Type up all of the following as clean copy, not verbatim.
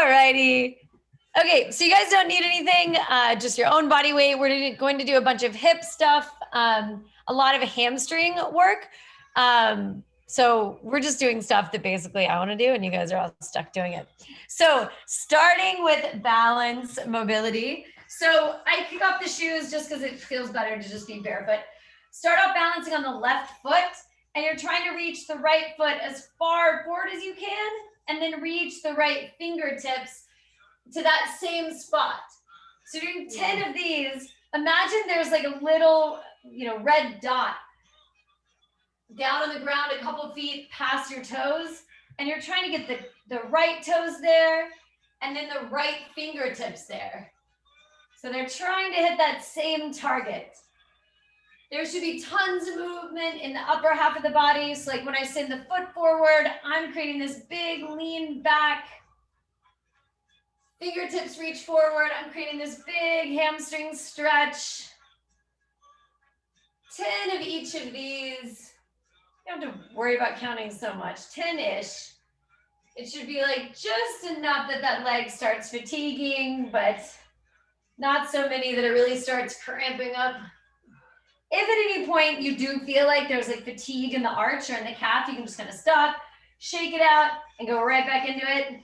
Alrighty. Okay, so you guys don't need anything, just your own body weight. We're going to do a bunch of hip stuff, a lot of hamstring work. So we're just doing stuff that basically I want to do, and you guys are all stuck doing it. So starting with balance mobility. So I kick off the shoes just because it feels better to just be barefoot. Start off balancing on the left foot, and you're trying to reach the right foot as far forward as you can, and then reach the right fingertips to that same spot. So doing 10 of these, imagine there's like a little, red dot down on the ground a couple feet past your toes, and you're trying to get the right toes there and then the right fingertips there. So they're trying to hit that same target. There should be tons of movement in the upper half of the body. So like when I send the foot forward, I'm creating this big lean back. Fingertips reach forward. I'm creating this big hamstring stretch. 10 of each of these. You don't have to worry about counting so much. 10-ish. It should be like just enough that leg starts fatiguing, but not so many that it really starts cramping up. If at any point you do feel like there's like fatigue in the arch or in the calf, you can just kind of stop, shake it out, and go right back into it.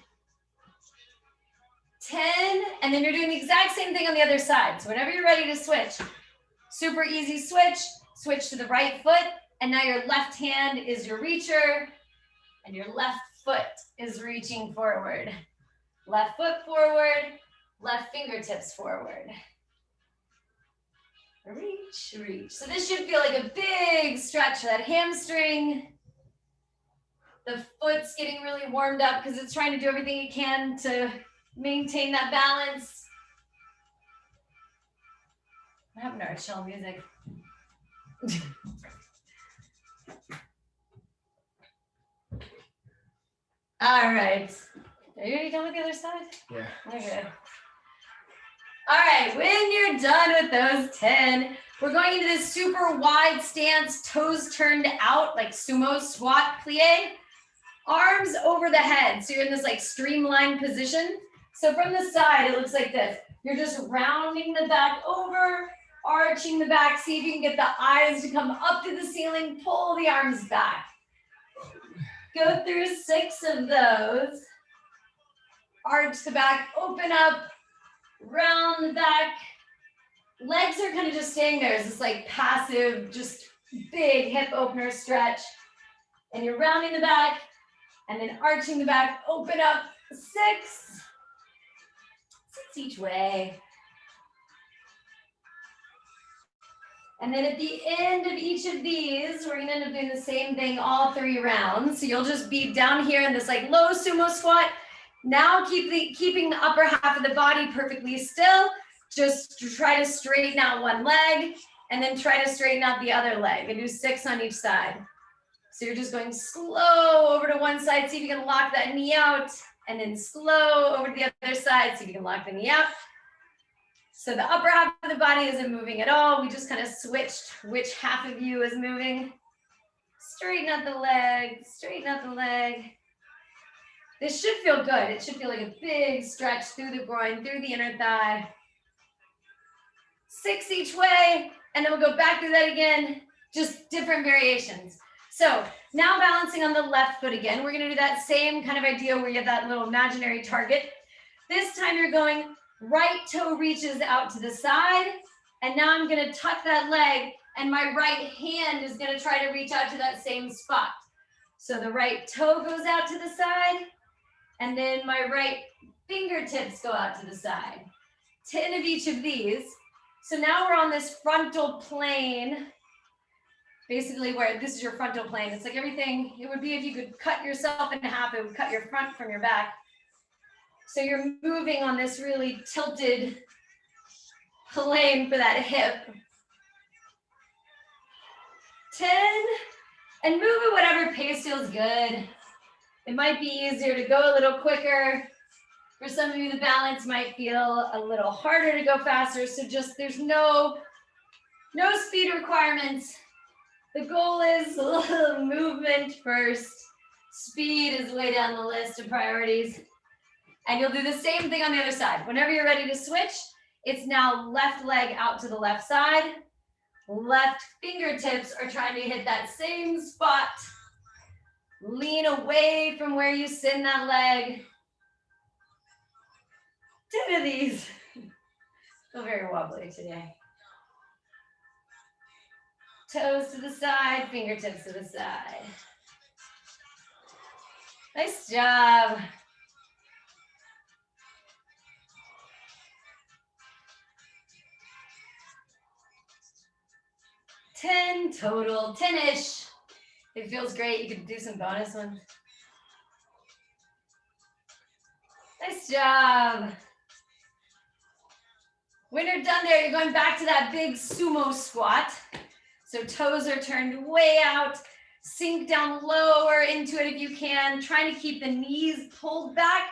10, and then you're doing the exact same thing on the other side. So whenever you're ready to switch, super easy switch to the right foot, and now your left hand is your reacher, and your left foot is reaching forward. Left foot forward, left fingertips forward. Reach, reach. So this should feel like a big stretch for that hamstring. The foot's getting really warmed up because it's trying to do everything it can to maintain that balance. What happened to our chill music? All right. Are you already done with the other side? Yeah. Okay. All right, when you're done with those 10, we're going into this super wide stance, toes turned out, like sumo squat plie, arms over the head. So you're in this like streamlined position. So from the side, it looks like this. You're just rounding the back over, arching the back. See if you can get the eyes to come up to the ceiling, pull the arms back. Go through 6 of those. Arch the back, open up, round the back. Legs are kind of just staying there. It's this like passive, just big hip opener stretch. And you're rounding the back and then arching the back, open up, 6 each way. And then at the end of each of these, we're gonna end up doing the same thing all 3 rounds. So you'll just be down here in this like low sumo squat. Now keeping the upper half of the body perfectly still. Just try to straighten out one leg and then try to straighten out the other leg and do 6 on each side. So you're just going slow over to one side, see if you can lock that knee out, and then slow over to the other side, see if you can lock the knee out. So the upper half of the body isn't moving at all. We just kind of switched which half of you is moving. Straighten out the leg, straighten out the leg. This should feel good. It should feel like a big stretch through the groin, through the inner thigh. 6 each way, and then we'll go back through that again, just different variations. So now balancing on the left foot again, we're gonna do that same kind of idea where you have that little imaginary target. This time you're going right toe reaches out to the side, and now I'm gonna tuck that leg, and my right hand is gonna try to reach out to that same spot. So the right toe goes out to the side, and then my right fingertips go out to the side. 10 of each of these. So now we're on this frontal plane, basically where this is your frontal plane. It's like everything, it would be if you could cut yourself in half, it would cut your front from your back. So you're moving on this really tilted plane for that hip. 10, and move at whatever pace feels good. It might be easier to go a little quicker. For some of you, the balance might feel a little harder to go faster. So just, there's no speed requirements. The goal is a little movement first. Speed is way down the list of priorities. And you'll do the same thing on the other side. Whenever you're ready to switch, it's now left leg out to the left side. Left fingertips are trying to hit that same spot. Lean away from where you send that leg. 10 of these. Feel very wobbly today. Toes to the side, fingertips to the side. Nice job. Ten total, 10-ish. It feels great. You could do some bonus ones. Nice job. When you're done there, you're going back to that big sumo squat. So toes are turned way out. Sink down lower into it if you can. Trying to keep the knees pulled back.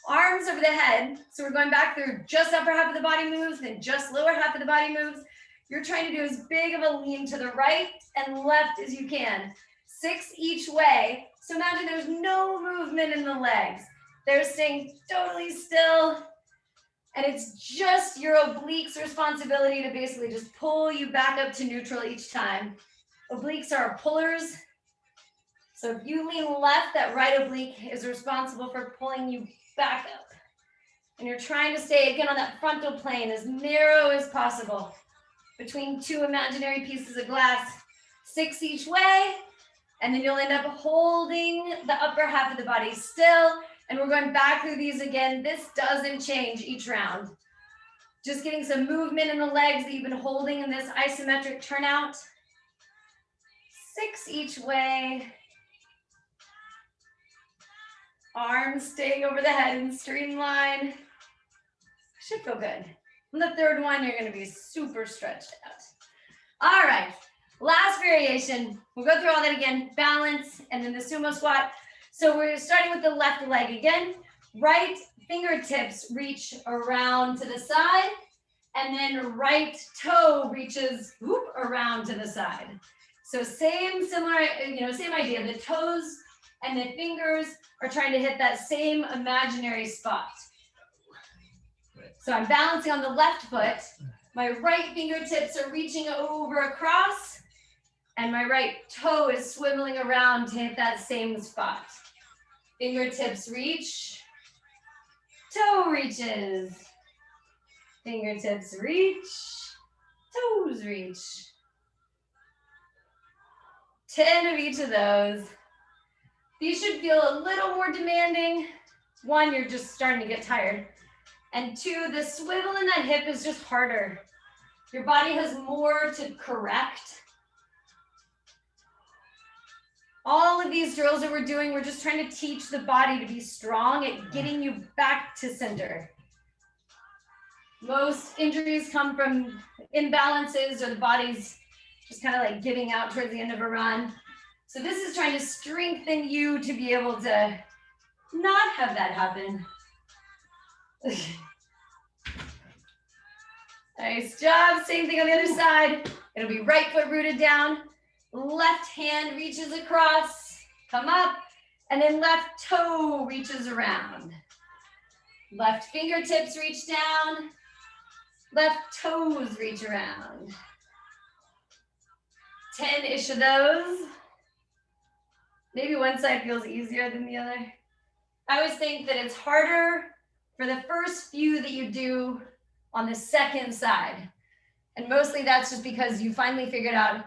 Arms over the head. So we're going back through just upper half of the body moves, then just lower half of the body moves. You're trying to do as big of a lean to the right and left as you can. 6 each way. So imagine there's no movement in the legs. They're staying totally still. And it's just your obliques' responsibility to basically just pull you back up to neutral each time. Obliques are pullers. So if you lean left, that right oblique is responsible for pulling you back up. And you're trying to stay, again, on that frontal plane as narrow as possible between 2 imaginary pieces of glass, 6 each way. And then you'll end up holding the upper half of the body still. And we're going back through these again. This doesn't change each round. Just getting some movement in the legs that you've been holding in this isometric turnout. 6 each way. Arms staying over the head in streamline. Should feel good. On the third one, you're going to be super stretched out. All right. Last variation. We'll go through all that again. Balance and then the sumo squat. So we're starting with the left leg again. Right fingertips reach around to the side, and then right toe reaches around to the side. So same idea. The toes and the fingers are trying to hit that same imaginary spot. So I'm balancing on the left foot. My right fingertips are reaching over across, and my right toe is swiveling around to hit that same spot. Fingertips reach, toe reaches, fingertips reach, toes reach. 10 of each of those. These should feel a little more demanding. 1, you're just starting to get tired. And 2, the swivel in that hip is just harder. Your body has more to correct. All of these drills that we're doing, we're just trying to teach the body to be strong at getting you back to center. Most injuries come from imbalances or the body's just kind of like giving out towards the end of a run. So this is trying to strengthen you to be able to not have that happen. Nice job. Same thing on the other side. It'll be right foot rooted down. Left hand reaches across, come up, and then left toe reaches around. Left fingertips reach down, left toes reach around. 10-ish of those. Maybe one side feels easier than the other. I always think that it's harder for the first few that you do on the second side. And mostly that's just because you finally figured out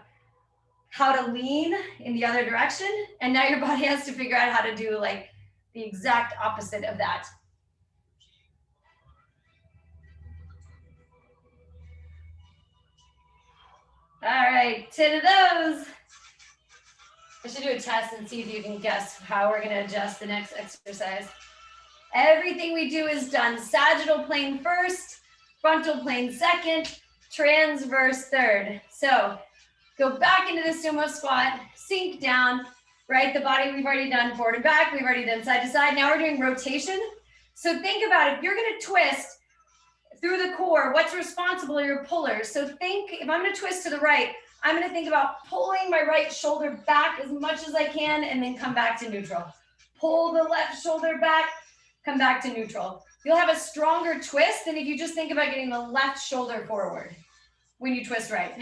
how to lean in the other direction. And now your body has to figure out how to do like the exact opposite of that. All right, 10 of those. I should do a test and see if you can guess how we're gonna adjust the next exercise. Everything we do is done sagittal plane first, frontal plane second, transverse third. So go back into the sumo squat, sink down, right? The body we've already done forward and back, we've already done side to side. Now we're doing rotation. So think about it. If you're gonna twist through the core, what's responsible are your pullers. So think, if I'm gonna twist to the right, I'm gonna think about pulling my right shoulder back as much as I can and then come back to neutral. Pull the left shoulder back, come back to neutral. You'll have a stronger twist than if you just think about getting the left shoulder forward when you twist right.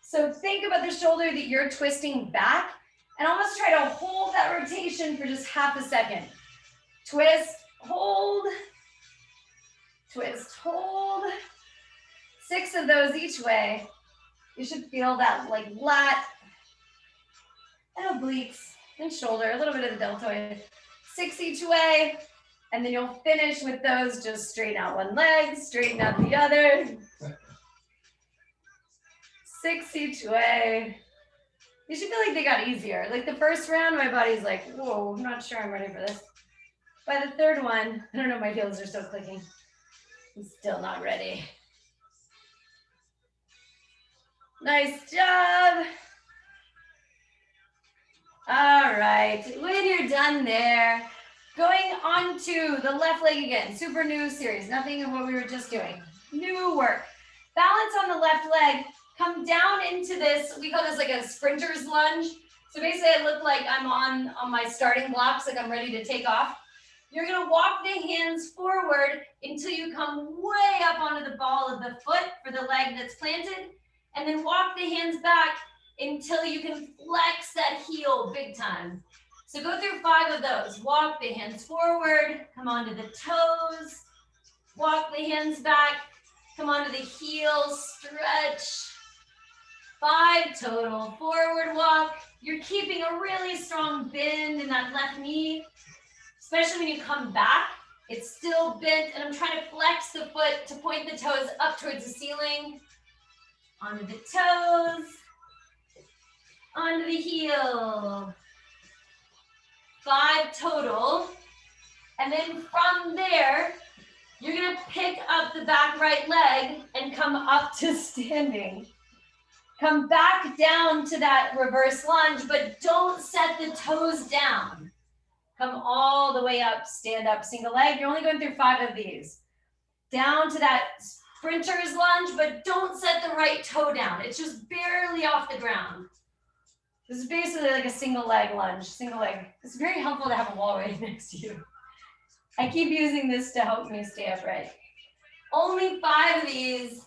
So think about the shoulder that you're twisting back and almost try to hold that rotation for just half a second. Twist, hold, twist, hold. 6 of those each way. You should feel that like lat and obliques and shoulder, a little bit of the deltoid. 6 each way. And then you'll finish with those, just straighten out one leg, straighten out the other. 6 each way. You should feel like they got easier. Like the first round, my body's like, whoa, I'm not sure I'm ready for this. By the third one, I don't know, my heels are still clicking. I'm still not ready. Nice job. All right, when you're done there, going on to the left leg again, super new series, nothing of what we were just doing. New work. Balance on the left leg, come down into this, we call this like a sprinter's lunge. So basically I look like I'm on my starting blocks, like I'm ready to take off. You're gonna walk the hands forward until you come way up onto the ball of the foot for the leg that's planted, and then walk the hands back until you can flex that heel big time. So go through 5 of those. Walk the hands forward, come onto the toes, walk the hands back, come onto the heels, stretch. 5 total, forward walk. You're keeping a really strong bend in that left knee, especially when you come back, it's still bent, and I'm trying to flex the foot to point the toes up towards the ceiling. Onto the toes, onto the heel. 5 total. And then from there, you're gonna pick up the back right leg and come up to standing. Come back down to that reverse lunge, but don't set the toes down. Come all the way up, stand up, single leg. You're only going through 5 of these. Down to that sprinter's lunge, but don't set the right toe down. It's just barely off the ground. This is basically like a single leg lunge, single leg. It's very helpful to have a wall right next to you. I keep using this to help me stay upright. Only 5 of these.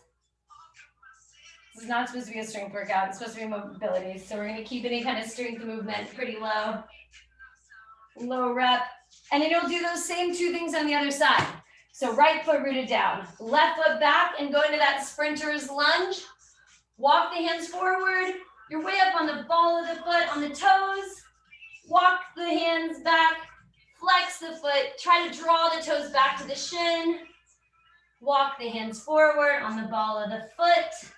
This is not supposed to be a strength workout. It's supposed to be mobility. So we're gonna keep any kind of strength movement pretty low. Low rep. And then you'll do those same 2 things on the other side. So right foot rooted down, left foot back and go into that sprinter's lunge. Walk the hands forward. You're way up on the ball of the foot, on the toes. Walk the hands back, flex the foot. Try to draw the toes back to the shin. Walk the hands forward on the ball of the foot.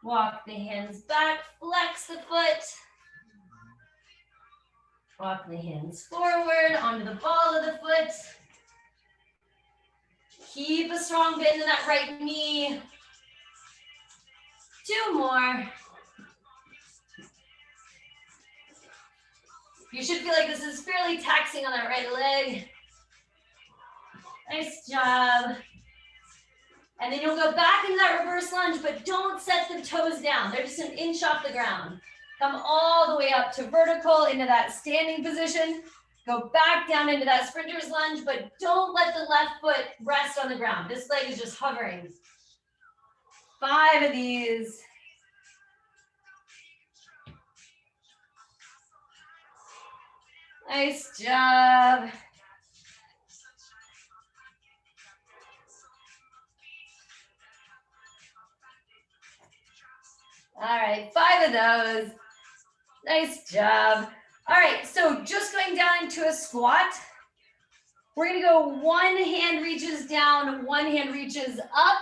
Walk the hands back, flex the foot. Walk the hands forward onto the ball of the foot. Keep a strong bend in that right knee. 2 more. You should feel like this is fairly taxing on that right leg. Nice job. And then you'll go back into that reverse lunge, but don't set the toes down. They're just an inch off the ground. Come all the way up to vertical into that standing position. Go back down into that sprinter's lunge, but don't let the left foot rest on the ground. This leg is just hovering. 5 of these. Nice job. All right, 5 of those. Nice job. All right, so just going down into a squat. We're gonna go 1 hand reaches down, 1 hand reaches up.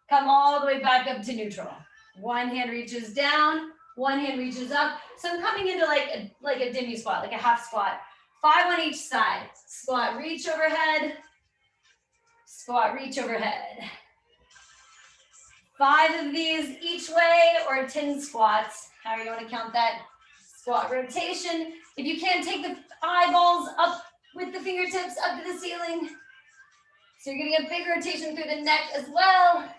Come all the way back up to neutral. 1 hand reaches down, 1 hand reaches up. So I'm coming into like a demi squat, like a half squat. 5 on each side. Squat, reach overhead. Squat, reach overhead. 5 of these each way, or 10 squats, however you want to count that. Squat rotation. If you can, take the eyeballs up with the fingertips up to the ceiling. So you're getting a big rotation through the neck as well.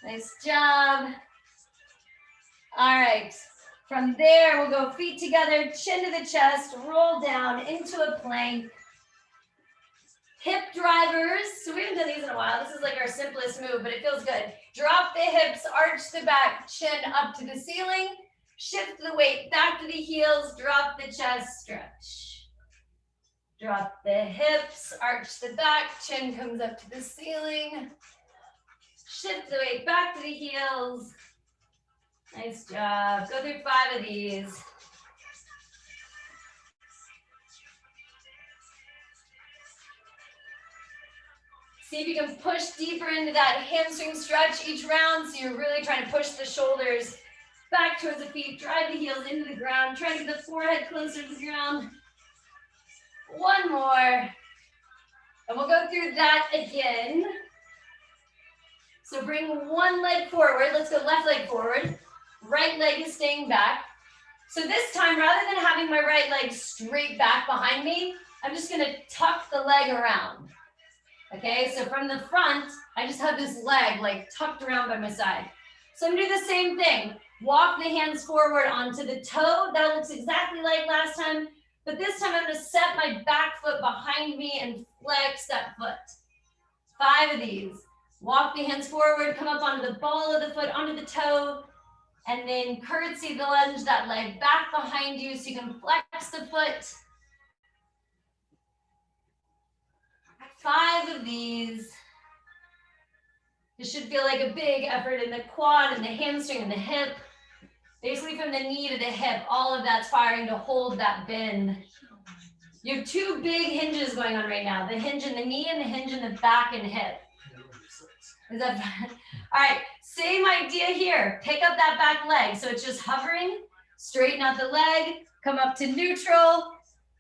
Nice job. All right. From there, we'll go feet together, chin to the chest, roll down into a plank. Hip drivers. So we haven't done these in a while. This is like our simplest move, but it feels good. Drop the hips, arch the back, chin up to the ceiling. Shift the weight back to the heels, drop the chest, stretch. Drop the hips, arch the back, chin comes up to the ceiling. Shift the weight back to the heels. Nice job. Go through 5 of these. See if you can push deeper into that hamstring stretch each round. So you're really trying to push the shoulders back towards the feet, drive the heels into the ground, try to get the forehead closer to the ground. One more. And we'll go through that again. So bring one leg forward. Let's go left leg forward. Right leg is staying back. So this time, rather than having my right leg straight back behind me, I'm just gonna tuck the leg around. Okay, so from the front, I just have this leg like tucked around by my side. So I'm gonna do the same thing. Walk the hands forward onto the toe. That looks exactly like last time, but this time I'm gonna set my back foot behind me and flex that foot. 5 of these. Walk the hands forward, come up onto the ball of the foot, onto the toe, and then curtsy the lunge that leg back behind you so you can flex the foot. 5 of these. This should feel like a big effort in the quad and the hamstring and the hip. Basically from the knee to the hip, all of that's firing to hold that bend. You have 2 big hinges going on right now. The hinge in the knee and the hinge in the back and hip. Is that fun? All right, same idea here. Pick up that back leg. So it's just hovering, straighten out the leg, come up to neutral,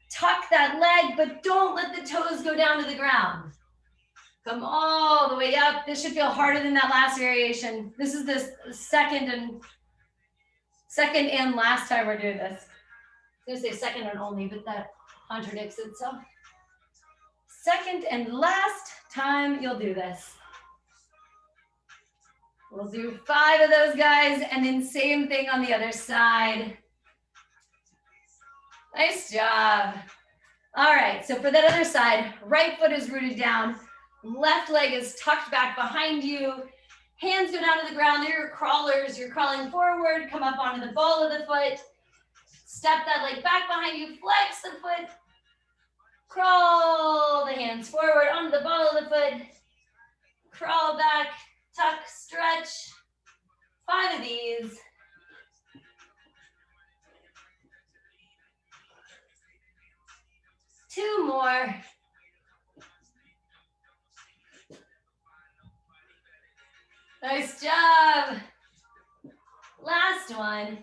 tuck that leg, but don't let the toes go down to the ground. Come all the way up. This should feel harder than that last variation. This is the second and last time we're doing this. I was gonna say second and only, but that contradicts itself. Second and last time you'll do this. We'll do 5 of those guys, and then same thing on the other side. Nice job. All right, so for that other side, right foot is rooted down, left leg is tucked back behind you, hands go down to the ground, they're your crawlers, you're crawling forward, come up onto the ball of the foot, step that leg back behind you, flex the foot, crawl the hands forward onto the ball of the foot, crawl back, tuck, stretch. 5 of these. Two more. Nice job. Last one.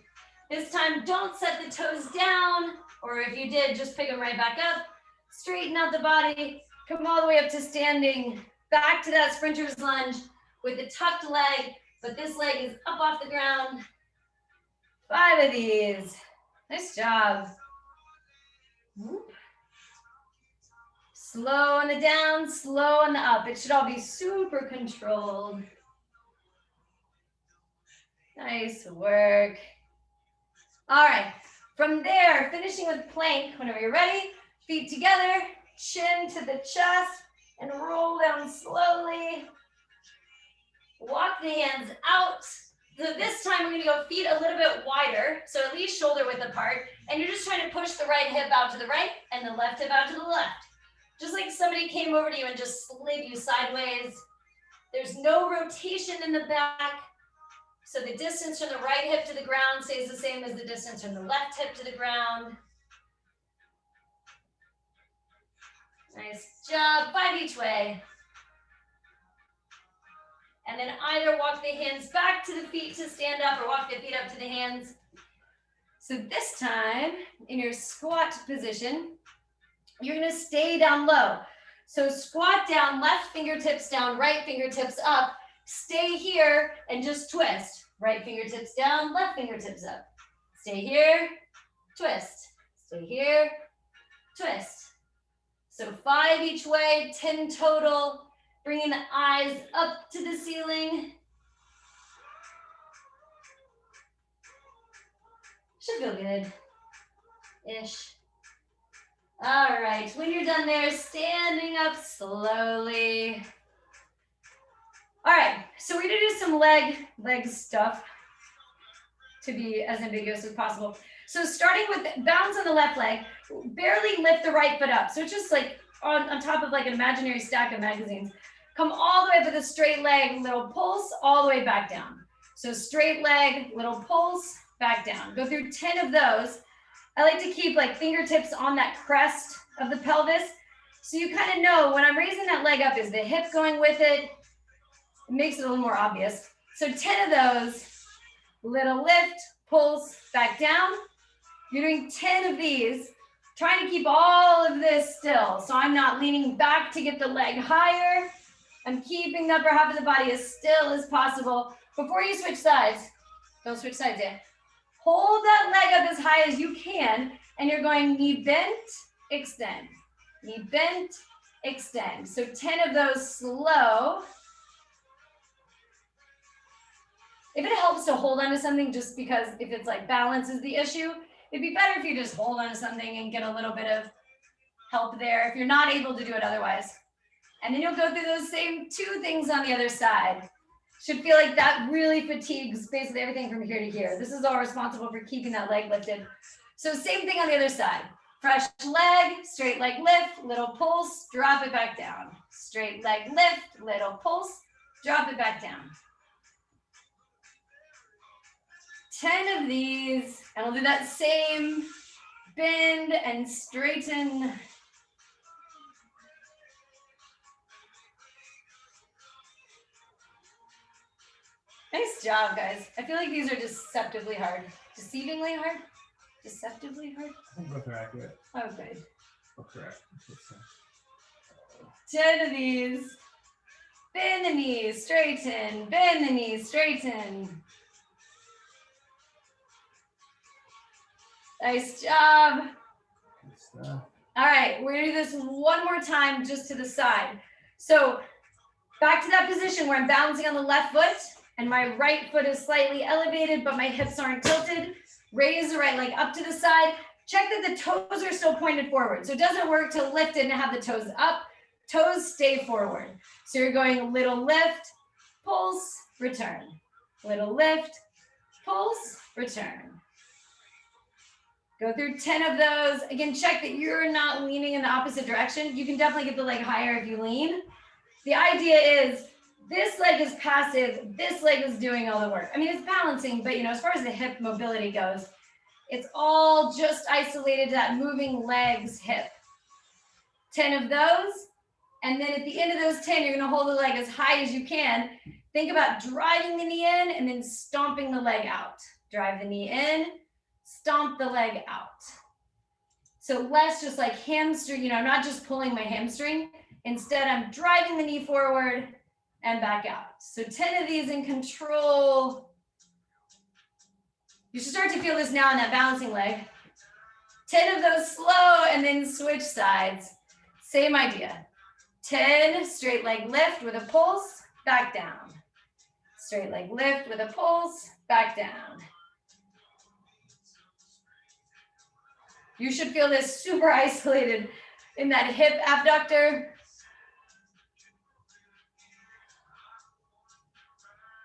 This time, don't set the toes down, or if you did, just pick them right back up. Straighten out the body. Come all the way up to standing. Back to that sprinter's lunge with the tucked leg, but this leg is up off the ground. 5 of these. Nice job. Slow on the down, slow on the up. It should all be super controlled. Nice work. All right, from there, finishing with plank. Whenever you're ready, feet together, chin to the chest, and roll down slowly. Walk the hands out. So this time we're gonna go feet a little bit wider, so at least shoulder width apart, and you're just trying to push the right hip out to the right and the left hip out to the left. Just like somebody came over to you and just slid you sideways. There's no rotation in the back. So the distance from the right hip to the ground stays the same as the distance from the left hip to the ground. Nice job, 5 each way. And then either walk the hands back to the feet to stand up or walk the feet up to the hands. So this time, in your squat position, you're gonna stay down low. So squat down, left fingertips down, right fingertips up. Stay here and just twist. Right fingertips down, left fingertips up. Stay here, twist. Stay here, twist. So 5 each way, 10 total. Bringing the eyes up to the ceiling. Should feel good-ish. All right, when you're done there, standing up slowly. All right, so we're gonna do some leg stuff to be as ambiguous as possible. So starting with bounce on the left leg, barely lift the right foot up. So it's just like on top of like an imaginary stack of magazines. Come all the way up with a straight leg, little pulse, all the way back down. So straight leg, little pulse, back down. Go through 10 of those. I like to keep like fingertips on that crest of the pelvis. So you kind of know when I'm raising that leg up, is the hip going with it? It makes it a little more obvious. So 10 of those, little lift, pulse, back down. You're doing 10 of these, trying to keep all of this still. So I'm not leaning back to get the leg higher. I'm keeping the upper half of the body as still as possible. Before you switch sides, don't switch sides yet. Hold that leg up as high as you can, and you're going knee bent, extend. Knee bent, extend. So 10 of those slow. If it helps to hold onto something, just because if it's like balance is the issue, it'd be better if you just hold onto something and get a little bit of help there if you're not able to do it otherwise. And then you'll go through those same 2 things on the other side. Should feel like that really fatigues basically everything from here to here. This is all responsible for keeping that leg lifted. So same thing on the other side. Fresh leg, straight leg lift, little pulse, drop it back down. Straight leg lift, little pulse, drop it back down. 10 of these, and we'll do that same bend and straighten. Nice job, guys. I feel like these are deceptively hard. Deceivingly hard? Deceptively hard? I think both are accurate. Oh, good. Oh, correct. 10 of these. Bend the knees, straighten. Bend the knees, straighten. Nice job. Good stuff. All right, we're gonna do this one more time just to the side. So back to that position where I'm balancing on the left foot and my right foot is slightly elevated, but my hips aren't tilted. Raise the right leg up to the side. Check that the toes are still pointed forward. So it doesn't work to lift it and have the toes up. Toes stay forward. So you're going little lift, pulse, return. Little lift, pulse, return. Go through 10 of those. Again, check that you're not leaning in the opposite direction. You can definitely get the leg higher if you lean. The idea is this leg is passive, this leg is doing all the work. I mean, it's balancing, but as far as the hip mobility goes, it's all just isolated to that moving legs hip. 10 of those. And then at the end of those 10, you're gonna hold the leg as high as you can. Think about driving the knee in and then stomping the leg out. Drive the knee in, stomp the leg out. So less just like hamstring, I'm not just pulling my hamstring. Instead, I'm driving the knee forward and back out. So 10 of these in control. You should start to feel this now on that balancing leg. 10 of those slow and then switch sides. Same idea. 10, straight leg lift with a pulse, back down. Straight leg lift with a pulse, back down. You should feel this super isolated in that hip abductor.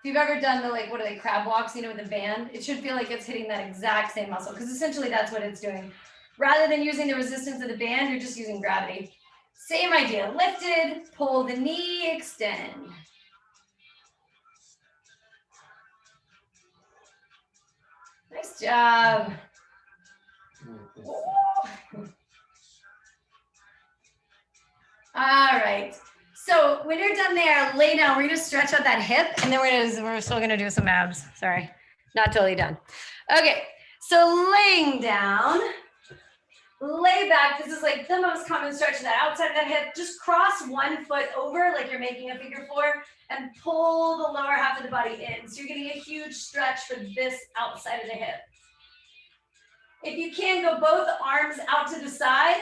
If you've ever done the what are they, crab walks, with a band, it should feel like it's hitting that exact same muscle because essentially that's what it's doing. Rather than using the resistance of the band, you're just using gravity. Same idea, lifted, pull the knee, extend. Nice job. All right. So when you're done there, lay down. We're gonna stretch out that hip, and then we're still gonna do some abs. Sorry, not totally done. Okay, so laying down, lay back. This is like the most common stretch of that outside of the hip. Just cross one foot over like you're making a figure 4 and pull the lower half of the body in. So you're getting a huge stretch for this outside of the hip. If you can, go both arms out to the side.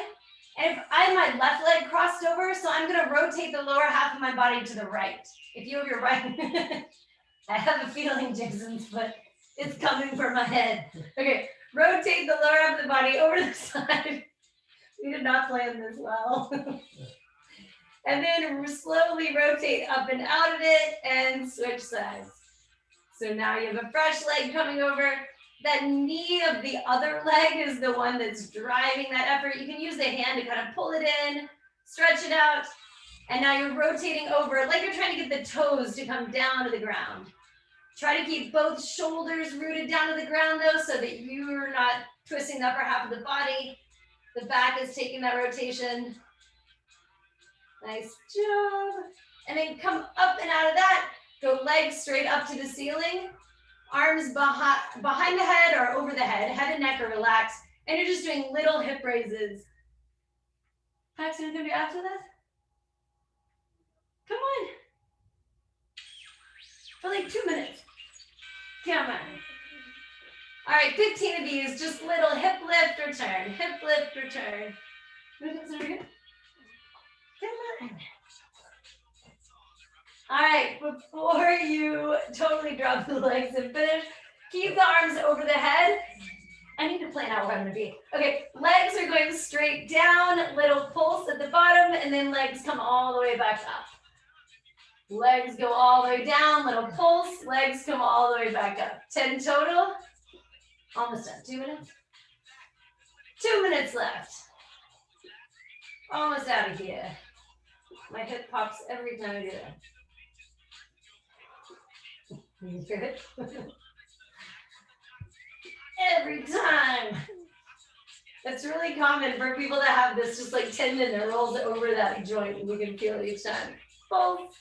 And if I have my left leg crossed over, so I'm gonna rotate the lower half of my body to the right. If you have your right, I have a feeling Jason's, but it's coming from my head. Okay, rotate the lower half of the body over the side. We did not plan this well. And then slowly rotate up and out of it and switch sides. So now you have a fresh leg coming over. That knee of the other leg is the one that's driving that effort. You can use the hand to kind of pull it in, stretch it out. And now you're rotating over like you're trying to get the toes to come down to the ground. Try to keep both shoulders rooted down to the ground though, so that you're not twisting the upper half of the body. The back is taking that rotation. Nice job. And then come up and out of that. Go legs straight up to the ceiling. Arms behind the head or over the head. Head and neck are relaxed. And you're just doing little hip raises. Paxton, you gonna do after that? Come on. For like 2 minutes. Come on. All right, 15 of these, just little hip lift, return, hip lift, return. Come on. All right, before you totally drop the legs and finish, keep the arms over the head. I need to plan out where I'm gonna be. Okay, legs are going straight down, little pulse at the bottom, and then legs come all the way back up. Legs go all the way down, little pulse, legs come all the way back up. 10 total. Almost done. 2 minutes? 2 minutes left. Almost out of here. My hip pops every time I do that. You hear it? Every time. It's really common for people to have this just like tendon that rolls over that joint and you can feel it each time. Both.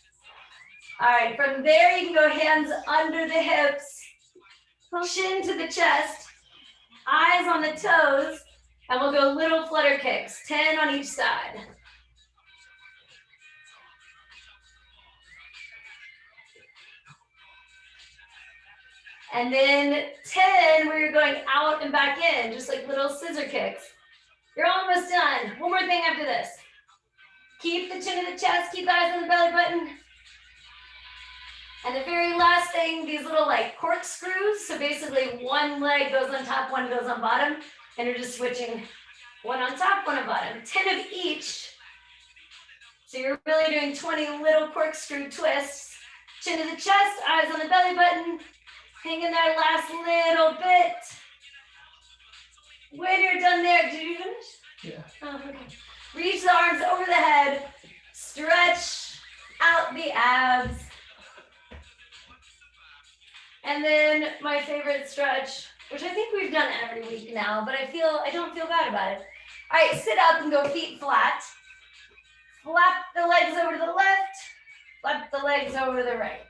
All right, from there you can go hands under the hips, chin to the chest, eyes on the toes, and we'll go little flutter kicks, 10 on each side. And then 10, where you're going out and back in, just like little scissor kicks. You're almost done. One more thing after this. Keep the chin to the chest, keep eyes on the belly button. And the very last thing, these little like corkscrews. So basically one leg goes on top, one goes on bottom, and you're just switching one on top, one on bottom. 10 of each. So you're really doing 20 little corkscrew twists. Chin to the chest, eyes on the belly button. Hang in there last little bit. When you're done there, did you finish? Yeah. Oh, okay. Reach the arms over the head. Stretch out the abs. And then my favorite stretch, which I think we've done every week now, but I don't feel bad about it. All right, sit up and go feet flat. Flap the legs over to the left, flap the legs over to the right.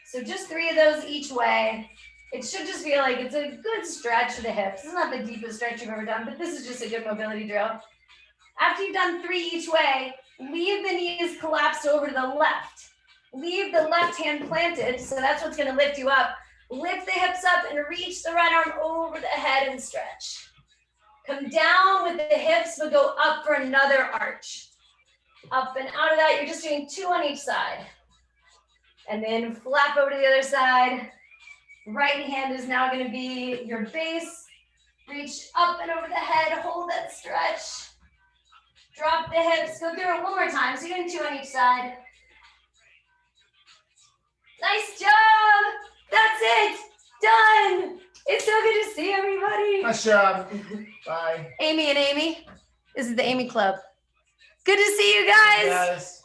So just 3 of those each way. It should just feel like it's a good stretch of the hips. This is not the deepest stretch you've ever done, but this is just a good mobility drill. After you've done 3 each way, leave the knees collapsed over to the left. Leave the left hand planted, so that's what's gonna lift you up. Lift the hips up and reach the right arm over the head and stretch. Come down with the hips, but go up for another arch. Up and out of that, you're just doing 2 on each side. And then flap over to the other side. Right hand is now gonna be your base. Reach up and over the head, hold that stretch. Drop the hips, go through it one more time. So you're doing 2 on each side. Nice job. That's it. Done. It's so good to see everybody. Nice job. Bye. Amy and Amy. This is the Amy Club. Good to see you guys. Yes.